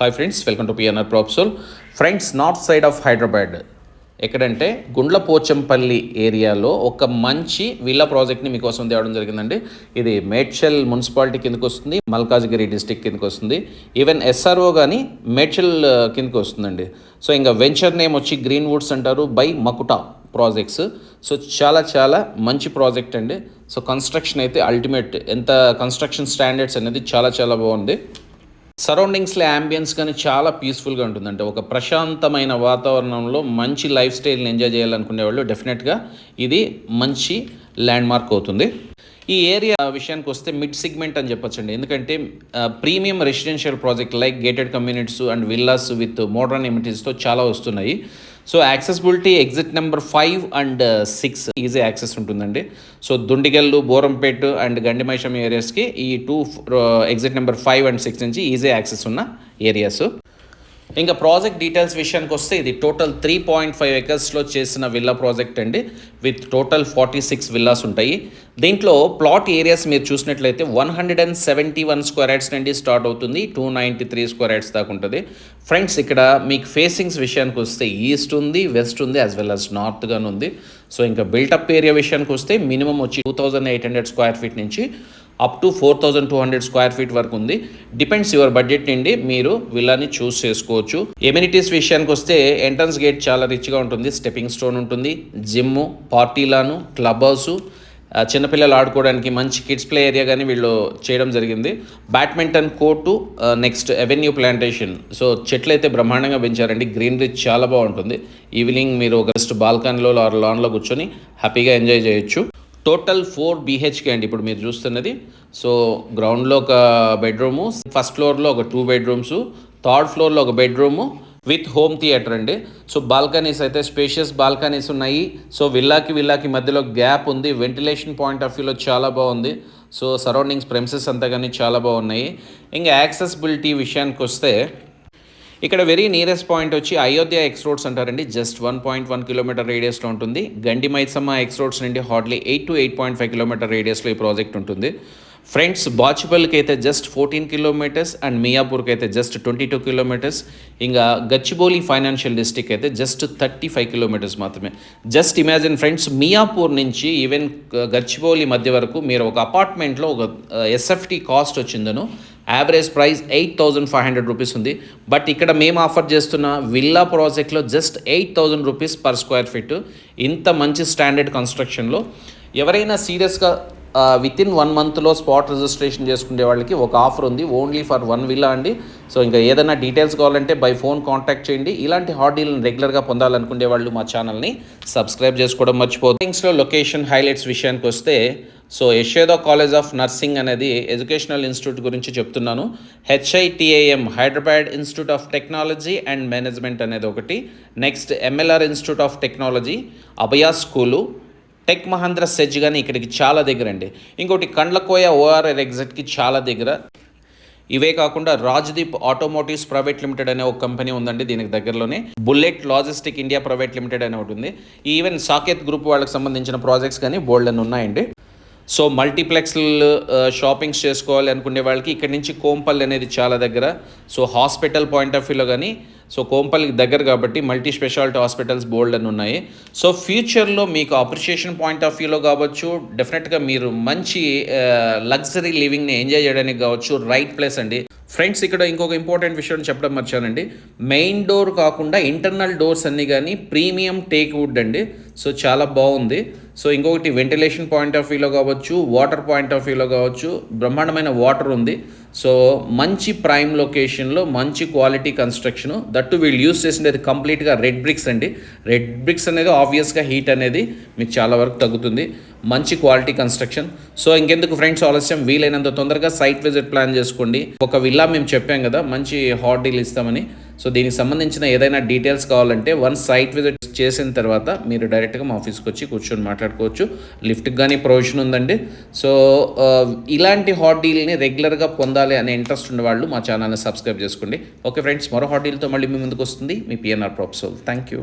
Hi friends, welcome to PNR Propsol. Friends, north side of Hyderabad ఎక్కడంటే గుండ్లపోచంపల్లి ఏరియాలో ఒక మంచి విల్లా ప్రాజెక్ట్ని మీకోసం తేవడం జరిగిందండి. ఇది మేడ్చల్ మున్సిపాలిటీ కిందకు వస్తుంది, మల్కాజ్గిరి డిస్టిక్ కిందకు వస్తుంది. ఈవెన్ ఎస్ఆర్ఓ కానీ మేడ్చల్ కిందకు వస్తుందండి. సో ఇంకా వెంచర్ నేమ్ వచ్చి గ్రీన్ వుడ్స్ అంటారు, బై మకుటా ప్రాజెక్ట్స్. సో చాలా మంచి ప్రాజెక్ట్ అండి. సో కన్స్ట్రక్షన్ అయితే అల్టిమేట్, ఎంత కన్స్ట్రక్షన్ స్టాండర్డ్స్ అనేది చాలా బాగుంది. సరౌండింగ్స్లో యాంబియన్స్ కానీ చాలా పీస్ఫుల్గా ఉంటుందంటే ఒక ప్రశాంతమైన వాతావరణంలో మంచి లైఫ్ స్టైల్ని ఎంజాయ్ చేయాలనుకునే వాళ్ళు డెఫినెట్గా ఇది మంచి ల్యాండ్ మార్క్ అవుతుంది. ఈ ఏరియా విషయానికి వస్తే మిడ్ సెగ్మెంట్ అని చెప్పొచ్చండి. ఎందుకంటే premium residential project like gated communities and villas with modern ఎమిటీస్తో చాలా వస్తున్నాయి. So accessibility exit number 5 and 6 easy access ఉంటుందండి. సో దుండిగల్లు, బోరంపేట్ అండ్ గండిమైషం ఏరియాస్కి ఈ 2 ఎగ్జిట్ నెంబర్ 5 అండ్ 6 నుంచి ఈజీ యాక్సెస్ ఉన్న ఏరియాస్. ఇంకా ప్రాజెక్ట్ డీటెయిల్స్ విషయానికి వస్తే ఇది టోటల్ 3.5 ఎకర్స్లో చేసిన విల్లా ప్రాజెక్ట్ అండి. విత్ టోటల్ 46 విల్లాస్ ఉంటాయి. దీంట్లో ప్లాట్ ఏరియాస్ మీరు చూసినట్లయితే 171 స్క్వేర్ యార్డ్స్ నుండి స్టార్ట్ అవుతుంది, 293 స్క్వేర్ యార్డ్స్ దాకా ఉంటుంది. ఫ్రెండ్స్, ఇక్కడ మీకు ఫేసింగ్స్ విషయానికి వస్తే ఈస్ట్ ఉంది, వెస్ట్ ఉంది, యాజ్ వెల్ యాజ్ నార్త్ గాను ఉంది. సో ఇంకా బిల్టప్ ఏరియా విషయానికి వస్తే మినిమం వచ్చి 2800 స్క్వేర్ ఫీట్ నుంచి అప్ టు 4200 స్క్వేర్ ఫీట్ వరకు ఉంది. డిపెండ్స్ యువర్ బడ్జెట్ నుండి మీరు విల్లాని చూస్ చేసుకోవచ్చు. ఎమ్యూనిటీస్ విషయానికి వస్తే ఎంట్రన్స్ గేట్ చాలా రిచ్గా ఉంటుంది, స్టెప్పింగ్ స్టోన్ ఉంటుంది, జిమ్, పార్టీలాను, క్లబ్ హౌస్, చిన్నపిల్లలు ఆడుకోవడానికి మంచి కిడ్స్ ప్లే ఏరియా కానీ వీళ్ళు చేయడం జరిగింది. Badminton court, next avenue plantation. So చెట్లు అయితే బ్రహ్మాండంగా పెంచారండి, గ్రీనరీ చాలా బాగుంటుంది. ఈవినింగ్ మీరు ఒక జస్ట్ బాల్కనీలో ఆర్ లాన్లో కూర్చొని హ్యాపీగా ఎంజాయ్ చేయొచ్చు. టోటల్ 4 BHK అండి ఇప్పుడు మీరు చూస్తున్నది. సో గ్రౌండ్లో ఒక బెడ్రూము, ఫస్ట్ ఫ్లోర్లో ఒక 2 బెడ్రూమ్స్, థర్డ్ ఫ్లోర్లో ఒక బెడ్రూము విత్ హోమ్ థియేటర్ అండి. సో బాల్కనీస్ అయితే స్పేషియస్ బాల్కనీస్ ఉన్నాయి. సో విల్లాకి మధ్యలో గ్యాప్ ఉంది. వెంటిలేషన్ పాయింట్ ఆఫ్ వ్యూలో చాలా బాగుంది. సో సరౌండింగ్స్ ప్రెమిసెస్ అంతా కానీ చాలా బాగున్నాయి. ఇంకా యాక్సెసిబిలిటీ విషయానికి వస్తే ఇక్కడ వెరీ నియరెస్ట్ పాయింట్ వచ్చి అయోధ్య ఎక్స్ రోడ్స్ అంటారండి. జస్ట్ 1.1 కిలోమీటర్ రేడియస్లో ఉంటుంది. గండి మైసమ్మ ఎక్స్ రోడ్స్ నుండి హార్డ్లీ 8 to 8.5 కిలోమీటర్ రేడియస్లో ఈ ప్రాజెక్ట్ ఉంటుంది. ఫ్రెండ్స్, బాచుపల్లికి అయితే జస్ట్ 14 కిలోమీటర్స్ అండ్ మియాపూర్కి అయితే జస్ట్ 22 కిలోమీటర్స్. ఇంకా గచ్చిబౌలి ఫైనాన్షియల్ డిస్ట్రిక్ట్ అయితే జస్ట్ 35 కిలోమీటర్స్ మాత్రమే. జస్ట్ ఇమాజిన్ ఫ్రెండ్స్, మియాపూర్ నుంచి ఈవెన్ గచ్చిబౌలి మధ్య వరకు మీరు ఒక అపార్ట్మెంట్లో ఒక SFT కాస్ట్ వచ్చిందను యావరేజ్ ప్రైస్ 8500 రూపీస్ ఉంది. బట్ ఇక్కడ మేము ఆఫర్ చేస్తున్న విల్లా ప్రాజెక్ట్లో just 8000 rupees per square feet. ఇంత మంచి స్టాండర్డ్ కన్స్ట్రక్షన్లో ఎవరైనా సీరియస్గా వితిన్ 1 మంత్లో స్పాట్ రిజిస్ట్రేషన్ చేసుకునే వాళ్ళకి ఒక ఆఫర్ ఉంది, ఓన్లీ ఫర్ 1 విల్లా అండి. సో ఇంకా ఏదైనా డీటెయిల్స్ కావాలంటే బై ఫోన్ కాంటాక్ట్ చేయండి. ఇలాంటి హాట్ డీల్ని రెగ్యులర్గా పొందాలనుకునే వాళ్ళు మా ఛానల్ని సబ్స్క్రైబ్ చేసుకోవడం మర్చిపోతుంది. థింగ్స్లో లొకేషన్ హైలైట్స్ విషయానికి వస్తే so Yashoda college of nursing అనేది ఎడ్యుకేషనల్ ఇన్స్టిట్యూట్ గురించి చెప్తున్నాను. HITIM Hyderabad institute of technology and management అనేది ఒకటి. Next MLR institute of technology, Abhaya school, tech Mahindra SEZ కానీ ఇక్కడికి చాలా దగ్గర అండి. ఇంకోటి కండ్లకోయ ORR ఎగ్జిట్కి చాలా దగ్గర. ఇవే కాకుండా రాజ్దీప్ ఆటోమోటివ్స్ ప్రైవేట్ లిమిటెడ్ అనే ఒక కంపెనీ ఉందండి దీనికి దగ్గరలోనే. Bullet logistic India private limited అనే ఒకటి ఉంది. ఈవెన్ సాకేత్ గ్రూప్ వాళ్ళకి సంబంధించిన ప్రాజెక్ట్స్ కానీ బోల్డ్ అని ఉన్నాయండి. సో మల్టీప్లెక్స్ షాపింగ్స్ చేసుకోవాలి అనుకునే వాళ్ళకి ఇక్కడ నుంచి కోంపల్లి అనేది చాలా దగ్గర. సో హాస్పిటల్ పాయింట్ ఆఫ్ వ్యూలో కానీ సో కోంపల్లికి దగ్గర కాబట్టి మల్టీ స్పెషాలిటీ హాస్పిటల్స్ బోల్డ్ అని ఉన్నాయి. సో ఫ్యూచర్లో మీకు అప్రిషియేషన్ పాయింట్ ఆఫ్ వ్యూలో కావచ్చు, డెఫినెట్గా మీరు మంచి లగ్జరీ లివింగ్ని ఎంజాయ్ చేయడానికి కావచ్చు రైట్ ప్లేస్ అండి. ఫ్రెండ్స్, ఇక్కడ ఇంకొక ఇంపార్టెంట్ విషయం చెప్పడం మర్చానండి. మెయిన్ డోర్ కాకుండా ఇంటర్నల్ డోర్స్ అన్నీ కానీ ప్రీమియం టేక్ వుడ్ అండి. సో చాలా బాగుంది. సో ఇంకొకటి వెంటిలేషన్ పాయింట్ ఆఫ్ వ్యూలో కావచ్చు, వాటర్ పాయింట్ ఆఫ్ వ్యూలో కావచ్చు బ్రహ్మాండమైన వాటర్ ఉంది. సో మంచి ప్రైమ్ లొకేషన్లో మంచి క్వాలిటీ కన్స్ట్రక్షను. దట్టు వీళ్ళు యూస్ చేసినది కంప్లీట్గా రెడ్ బ్రిక్స్ అండి. రెడ్ బ్రిక్స్ అనేది ఆబ్వియస్గా హీట్ అనేది మీకు చాలా వరకు తగ్గుతుంది. మంచి క్వాలిటీ కన్స్ట్రక్షన్. సో ఇంకెందుకు ఫ్రెండ్స్ ఆలస్యం, వీలైనంత తొందరగా సైట్ విజిట్ ప్లాన్ చేసుకోండి. ఒక విల్లా మేము చెప్పాం కదా మంచి హాట్ డీల్ ఇస్తామని. సో దీనికి సంబంధించిన ఏదైనా డీటెయిల్స్ కావాలంటే సైట్ విజిట్ చేసిన తర్వాత మీరు డైరెక్ట్గా మా ఆఫీస్కి వచ్చి కూర్చొని మాట్లాడుకోవచ్చు. లిఫ్ట్కి కానీ ప్రొవిజన్ ఉందండి. సో ఇలాంటి హాట్ డీల్ని రెగ్యులర్గా పొందాలి అనే ఇంట్రెస్ట్ ఉన్న వాళ్ళు మా ఛానల్ని సబ్స్క్రైబ్ చేసుకోండి. ఓకే ఫ్రెండ్స్, మరో హాట్ డీల్తో మళ్ళీ మీ ముందుకు వస్తుంది మీ PNR ప్రాప్సోల్. Thank you.